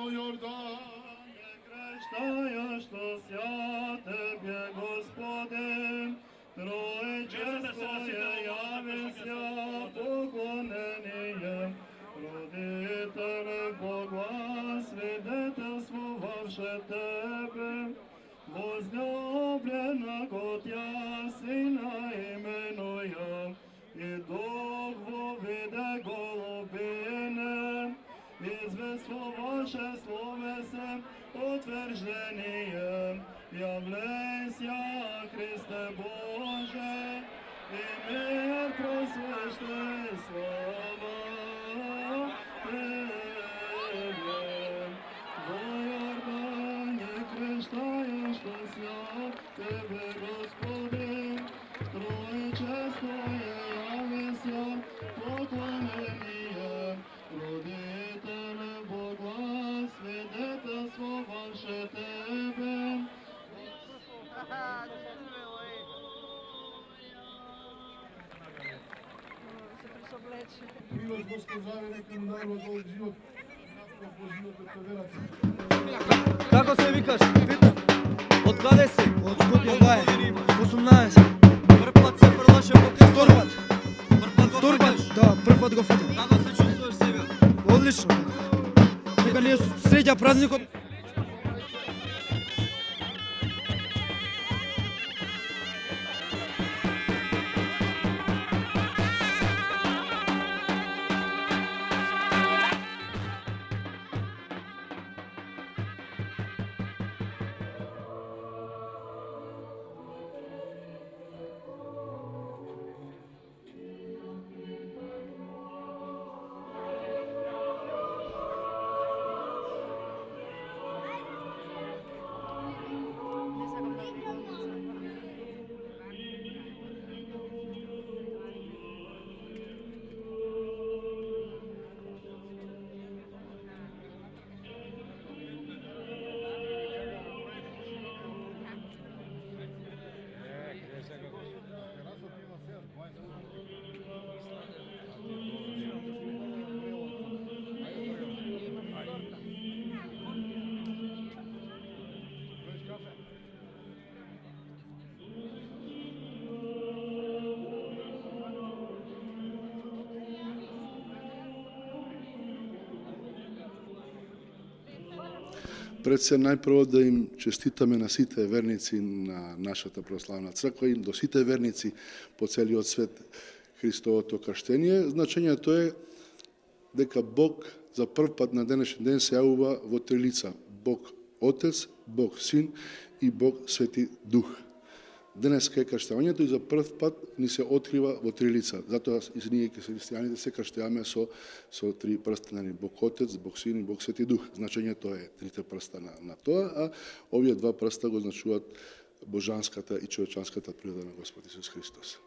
Јордане, крштаја што ся Тебе, Господе, Троечествое јавися, поклонение, Родителе Бога, свидетелствувавше Тебе, возлюбленого Тя Сина именуя, и Дух вовиде голубине, извествуваше словесе утверждение, явлеся Христе Боже, и мир просвещай слава Тебе. Во Јордане крштаја што ся Тебе, Господи, Троечествое јавися, поклонение, Родителе Бога, свидетелствуваше Тебе. Милост Госпожаре, нека му дарува долг живот. По животот со верата. Како се викаш? Од каде си? Од Скопје, гај. 18. Прв пат се фрлаше по кај Втор пат. Прв пат го Втор пат, фрлаш? да, прв пат го фатам. Како се чувствуваш сега? Одлично. Нека не среќа празникот. Пред се најпрво да им честитаме на сите верници на нашата православна црква и до сите верници по целиот свет Христовото крштение. Значењето е дека Бог за прв пат на денешен ден се јавува во три лица. Бог Отец, Бог Син и Бог Свети Дух. Денеска е крштавањето и за прв пат ни се открива во три лица. Затоа и ние христијаните се крштеваме со три прста, Бог Отец, Бог Син и Бог Свети Дух. Значењето е трите прста на тоа, а овие два прста го значуваат божанската и човечанската природа на Господ Исус Христос.